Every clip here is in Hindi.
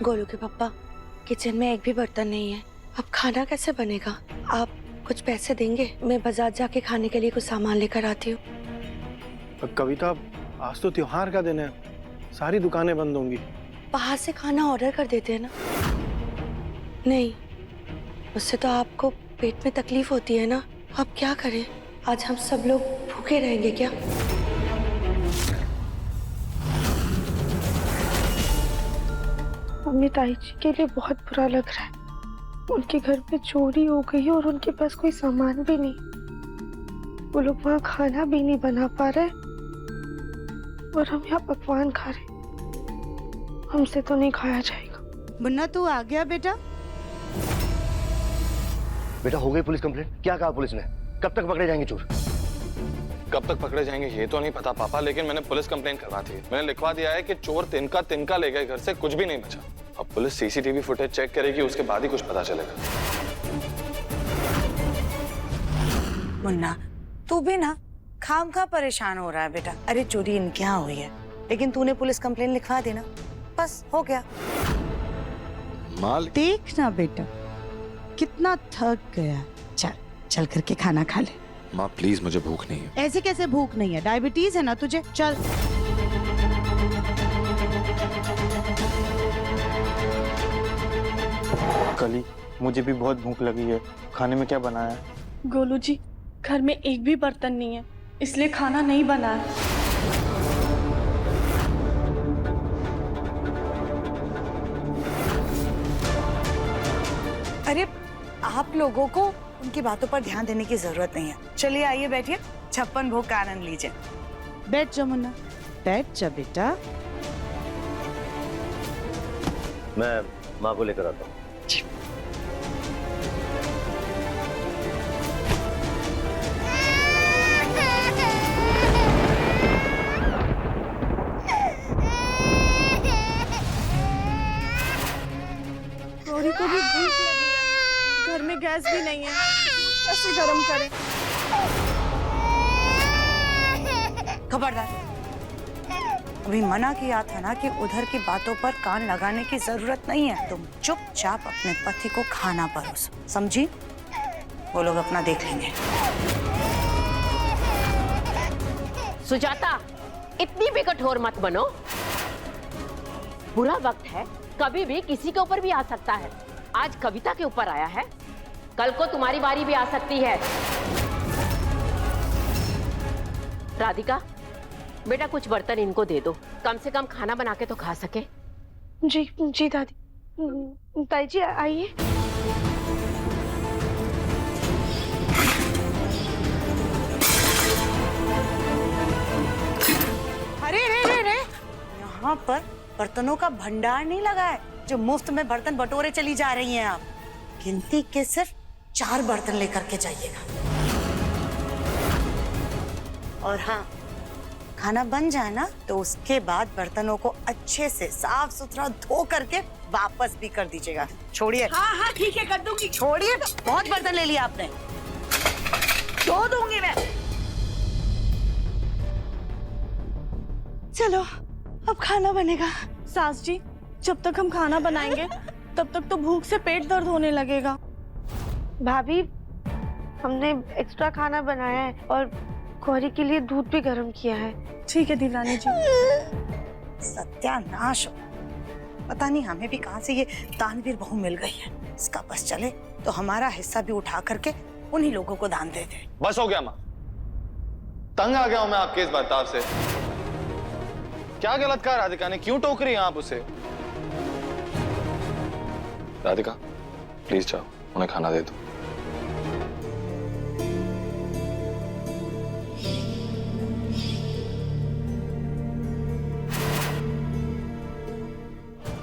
गोलू के पापा, किचन में एक भी बर्तन नहीं है, अब खाना कैसे बनेगा? आप कुछ पैसे देंगे? मैं बाजार जाके खाने के लिए कुछ सामान लेकर आती हूँ। कविता, आज तो त्योहार का दिन है, सारी दुकानें बंद होंगी। बाहर से खाना ऑर्डर कर देते हैं ना। नहीं, उससे तो आपको पेट में तकलीफ होती है ना। अब क्या करें? आज हम सब लोग भूखे रहेंगे क्या? मम्मी ताई जी के लिए बहुत बुरा लग रहा है। उनके घर में चोरी हो गई और उनके पास कोई सामान भी नहीं। वो लोग वहाँ खाना भी नहीं बना पा रहे और हम यहाँ पकवान खा रहे। हमसे तो नहीं खाया जाएगा। मुन्ना, तू आ गया बेटा? बेटा, हो गई पुलिस कंप्लेंट? क्या कहा पुलिस ने? कब तक पकड़े जाएंगे चोर? कब तक पकड़े जाएंगे ये तो नहीं पता पापा, लेकिन मैंने पुलिस कंप्लेंट करवा दी है। मैंने लिखवा दिया है कि चोर तिनका तिनका ले गए घर से, कुछ भी नहीं बचा। अब पुलिस सीसीटीवी फुटेज चेक करेगी, उसके बाद ही कुछ पता चलेगा। मुन्ना, तू भी ना खामखा परेशान हो रहा है बेटा। अरे चोरी इनके यहाँ हुई है, लेकिन तूने पुलिस कंप्लेंट लिखवा देना, बस हो गया। माल देख ना बेटा, कितना थक गया। चल चल करके खाना खा ले। माँ प्लीज, मुझे भूख नहीं है। ऐसे कैसे भूख नहीं है? डायबिटीज है ना तुझे? चल। कली, मुझे भी बहुत भूख लगी है। खाने में क्या बनाया है? गोलू जी, घर में एक भी बर्तन नहीं है, इसलिए खाना नहीं बना है। अरे आप लोगों को उनकी बातों पर ध्यान देने की जरूरत नहीं है। चलिए आइए बैठिए, 56 भोग का आनंद लीजिए। बैठ जा मुन्ना, बैठ जा बेटा। मैं माँ को लेकर आता हूँ। गौरी को भी भूख लगी है, घर में गैस भी नहीं है, कैसे गरम करें? खबरदार, अभी मना किया था ना कि उधर की बातों पर कान लगाने की जरूरत नहीं है। तुम चुपचाप अपने पति को खाना परोसो, समझी? वो लोग अपना देख लेंगे। सुजाता, इतनी भी कठोर मत बनो। बुरा वक्त है, कभी भी किसी के ऊपर भी आ सकता है। आज कविता के ऊपर आया है, कल को तुम्हारी बारी भी आ सकती है। राधिका, बेटा कुछ बर्तन इनको दे दो, कम से कम खाना बना के तो खा सके। जी जी दादी। ताई जी आइए। अरे रे रे रे, यहाँ पर बर्तनों का भंडार नहीं लगा है जो मुफ्त में बर्तन बटोरे चली जा रही हैं आप। गिनती के सिर्फ 4 बर्तन लेकर के जाइएगा। और हाँ, खाना बन जाए ना तो उसके बाद बर्तनों को अच्छे से साफ सुथरा धो करके वापस भी कर दीजिएगा। छोड़िए। हाँ हाँ ठीक है, कर दूंगी। छोड़िए, बहुत बर्तन ले लिया आपने। धो दूंगी मैं। चलो अब खाना बनेगा। सास जी, जब तक हम खाना बनाएंगे तब तक तो भूख से पेट दर्द होने लगेगा। भाभी, हमने एक्स्ट्रा खाना बनाया है और गौरी के लिए दूध भी गर्म किया है। ठीक है देवरानी जी। सत्यानाश, पता नहीं हमें भी कहां से ये दानवीर बहू मिल गई है। इसका बस चले तो हमारा हिस्सा भी उठा करके उन्हीं लोगों को दान दे दे। बस हो गया माँ, तंग आ गया हूं मैं आपके इस बर्ताव से। क्या गलत कहा राधिका ने? क्यों टोक रही हैं आप उसे? राधिका प्लीज जाओ, उन्हें खाना दे दो।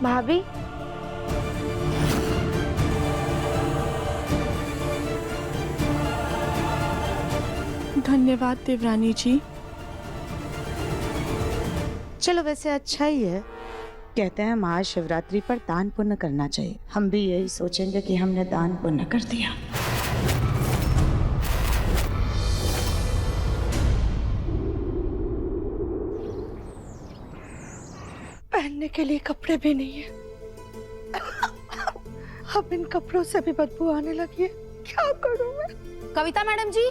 भाभी, धन्यवाद देवरानी जी। चलो वैसे अच्छा ही है, कहते हैं महाशिवरात्रि पर दान पुण्य करना चाहिए। हम भी यही सोचेंगे कि हमने दान पुण्य कर दिया। पहनने के लिए कपड़े भी नहीं है, अब इन कपड़ों से भी बदबू आने लगी है। क्या करूं मैं? कविता मैडम जी,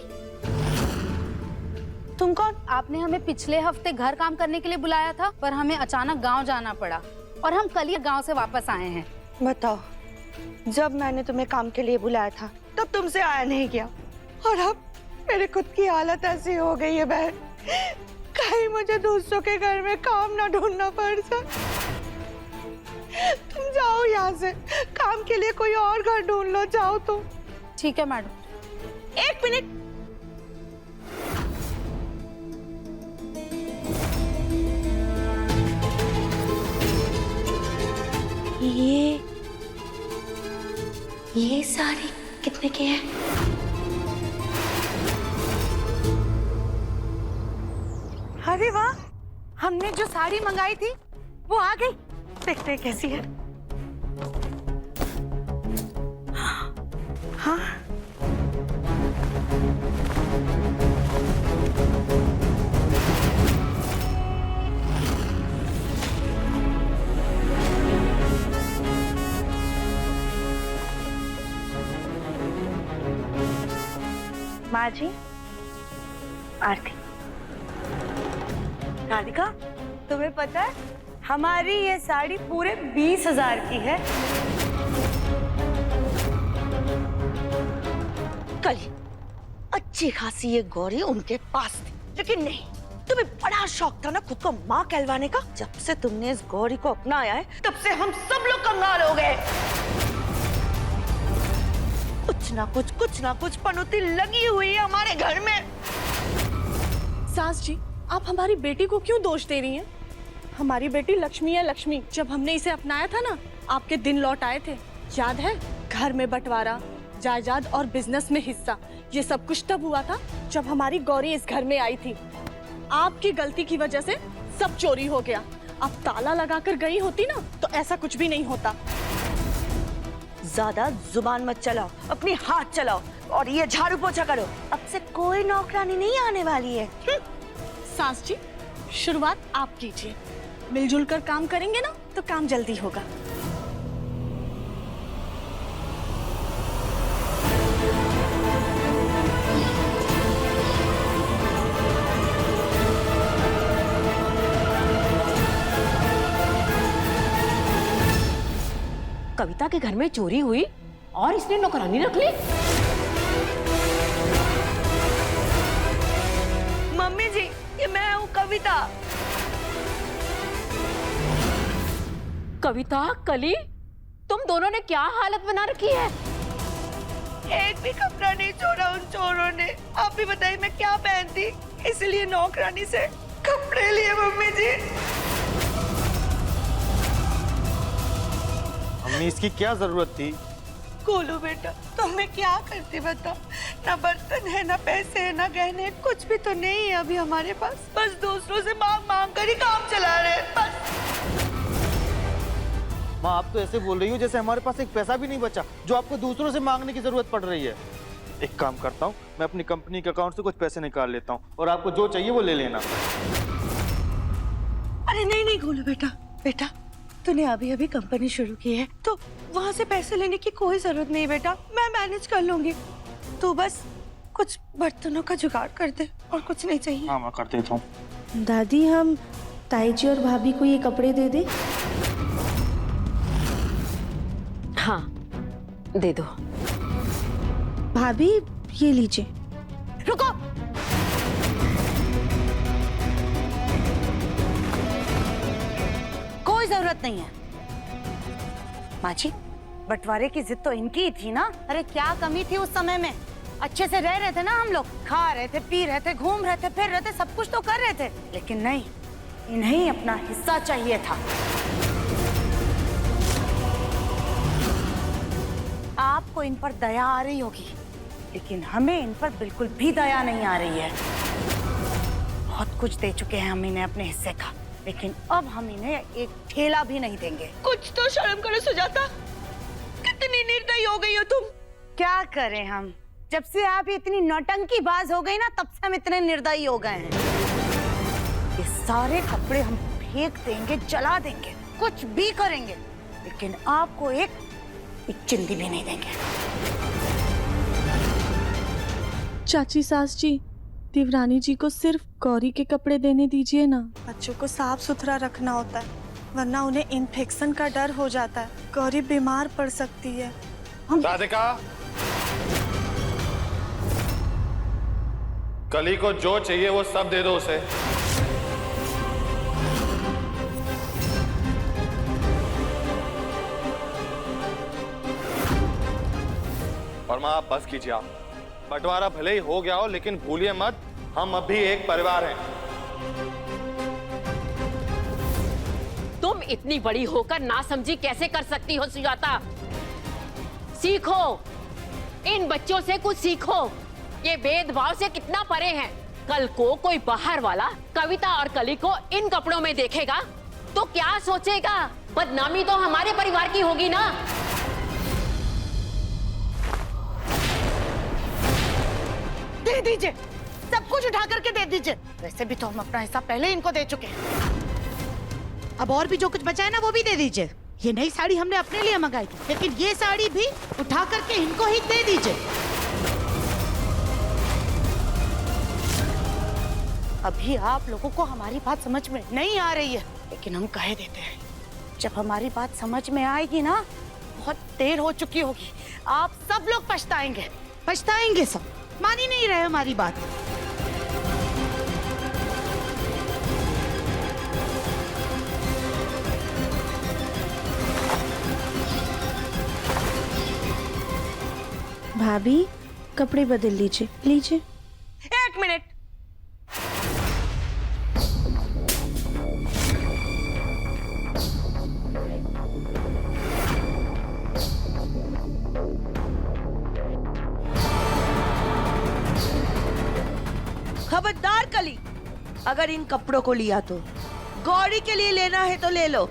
तुम कौन? आपने हमें पिछले हफ्ते घर काम करने के लिए बुलाया था, पर हमें अचानक गांव जाना पड़ा और हम कल ही गांव से वापस आए हैं। बताओ, जब मैंने तुम्हें काम के लिए बुलाया था तब तुमसे आया नहीं गया, और अब मेरे खुद की हालत ऐसी हो गई है बहन, कहीं मुझे दूसरों के घर में काम ना ढूंढना पड़ जाए। तुम जाओ यहाँ से, काम के लिए कोई और घर ढूंढ लो, जाओ तुम। ठीक है मैडम। एक मिनट, ये साड़ी कितने की है? अरे वाह, हमने जो साड़ी मंगाई थी वो आ गई। देखते हैं कैसी है। हाँ, माँ जी, आरती। राधिका, तुम्हें पता है हमारी ये साड़ी पूरे 20,000 की है। कल अच्छी खासी ये गौरी उनके पास थी, लेकिन नहीं, तुम्हें बड़ा शौक था ना खुद को माँ कहलवाने का। जब से तुमने इस गौरी को अपनाया है तब से हम सब लोग कंगाल हो गए। कुछ ना कुछ पनौती लगी हुई है हमारे घर में। सास जी, आप हमारी बेटी को क्यों दोष दे रही हैं? हमारी बेटी लक्ष्मी है लक्ष्मी। जब हमने इसे अपनाया था ना, आपके दिन लौट आए थे, याद है? घर में बंटवारा, जायदाद और बिजनेस में हिस्सा, ये सब कुछ तब हुआ था जब हमारी गौरी इस घर में आई थी। आपकी गलती की वजह से सब चोरी हो गया। अब ताला लगाकर गई होती ना तो ऐसा कुछ भी नहीं होता। ज्यादा जुबान मत चलाओ, अपनी हाथ चलाओ और ये झाड़ू पोछा करो। अब से कोई नौकरानी नहीं आने वाली है। सास जी, शुरुआत आप कीजिए। मिलजुल कर काम करेंगे ना तो काम जल्दी होगा। कविता के घर में चोरी हुई और इसने नौकरानी रख ली। मम्मी जी, ये मैं हूँ कविता। कविता, कली, तुम दोनों ने क्या हालत बना रखी है? एक भी कपड़ा नहीं छोड़ा उन चोरों ने। आप भी बताइए मैं क्या पहनती, इसलिए नौकरानी से कपड़े लिए मम्मी जी। अम्मी, इसकी क्या जरूरत थी? गोलू बेटा, तो मैं क्या करती बता? ना बर्तन है, ना पैसे है, ना गहने, कुछ भी तो नहीं है अभी हमारे पास। बस दूसरों से मांग मांग कर ही काम चला रहे हैं बस। माँ, आप तो ऐसे बोल रही हो जैसे हमारे पास एक पैसा भी नहीं बचा जो आपको दूसरों से मांगने की जरूरत पड़ रही है। एक काम करता हूँ, मैं अपनी कंपनी के अकाउंट से कुछ पैसे निकाल लेता हूँ और आपको जो चाहिए वो ले लेना। अरे नहीं नहीं गोलू बेटा, बेटा तूने अभी अभी कंपनी शुरू की है तो वहाँ से पैसे लेने की कोई जरूरत नहीं बेटा, मैं मैनेज कर लूंगी। तू बस कुछ बर्तनों का जुगाड़ कर दे और कुछ नहीं चाहिए। हाँ, मैं कर देता हूँ। दादी, हम ताई जी और भाभी को ये कपड़े दे दे? हाँ, दे दो। भाभी, ये लीजिए। रुको, कोई जरूरत नहीं है। माँ जी, बंटवारे की जिद तो इनकी ही थी ना। अरे क्या कमी थी उस समय में? अच्छे से रह रहे थे ना हम लोग, खा रहे थे, पी रहे थे, घूम रहे थे, फिर रहे थे, सब कुछ तो कर रहे थे। लेकिन नहीं, इन्हें अपना हिस्सा चाहिए था। आपको इन पर दया आ रही होगी, लेकिन हमें इन पर बिल्कुल भी दया नहीं आ रही है। बहुत कुछ दे चुके हैं हम इन्हें अपने हिस्से का, लेकिन अब हम इन्हें एक ठेला भी नहीं देंगे। कुछ तो शर्म करो सुजाता, कितनी निर्दयी हो गई हो तुम। क्या करें हम? जब से आप इतनी नौटंकीबाज हो गई ना, तब से हम इतने निर्दयी हो गए हैं। ये सारे कपड़े हम फेंक देंगे, जला देंगे, कुछ भी करेंगे, लेकिन आपको एक रुपए चिंदी भी नहीं देंगे। चाची सास जी, देवरानी जी को सिर्फ गौरी के कपड़े देने दीजिए ना। बच्चों को साफ सुथरा रखना होता है, वरना उन्हें इन्फेक्शन का डर हो जाता है। गौरी बीमार पड़ सकती है। राधिका, कली को जो चाहिए वो सब दे दो उसे। और मां, आप बस कीजिए। आप बंटवारा भले ही हो गया हो, लेकिन भूलिए मत, हम अब भी एक परिवार हैं। तुम इतनी बड़ी होकर नासमझी कैसे कर सकती हो सुजाता? सीखो, इन बच्चों से कुछ सीखो। ये भेदभाव से कितना परे हैं। कल को कोई बाहर वाला कविता और कली को इन कपड़ों में देखेगा तो क्या सोचेगा? बदनामी तो हमारे परिवार की होगी ना। दे दीजिए, सब कुछ उठा करके दे दीजिए। वैसे भी तो हम अपना हिस्सा पहले इनको दे चुके हैं। अब और भी जो कुछ बचा है ना वो भी दे दीजिए। ये नई साड़ी हमने अपने लिए मंगाई थी, लेकिन ये साड़ी भी उठा करके इनको ही दे दीजिए। अभी आप लोगों को हमारी बात समझ में नहीं आ रही है, लेकिन हम कह देते हैं, जब हमारी बात समझ में आएगी ना, बहुत देर हो चुकी होगी। आप सब लोग पछताएंगे, पछताएंगे सब। मान ही नहीं रहे हमारी बात। भाभी कपड़े बदल लीजिए, लीजिए। एक मिनट, खबरदार कली, अगर इन कपड़ों को लिया तो गौरी के लिए लेना है तो ले लो,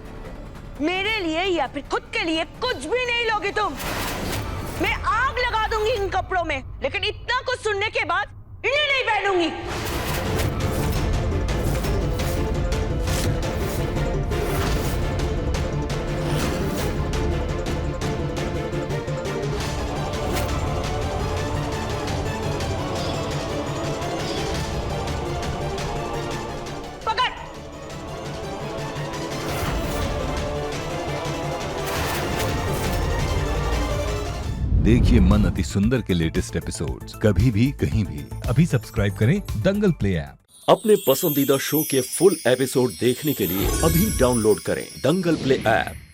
मेरे लिए या फिर खुद के लिए कुछ भी नहीं लोगी तुम। मैं आग लगा दूंगी इन कपड़ों में, लेकिन इतना कुछ सुनने के बाद इन्हें नहीं पहनूंगी। देखिए मन अति सुंदर के लेटेस्ट एपिसोड्स कभी भी कहीं भी। अभी सब्सक्राइब करें दंगल प्ले ऐप। अपने पसंदीदा शो के फुल एपिसोड देखने के लिए अभी डाउनलोड करें दंगल प्ले ऐप।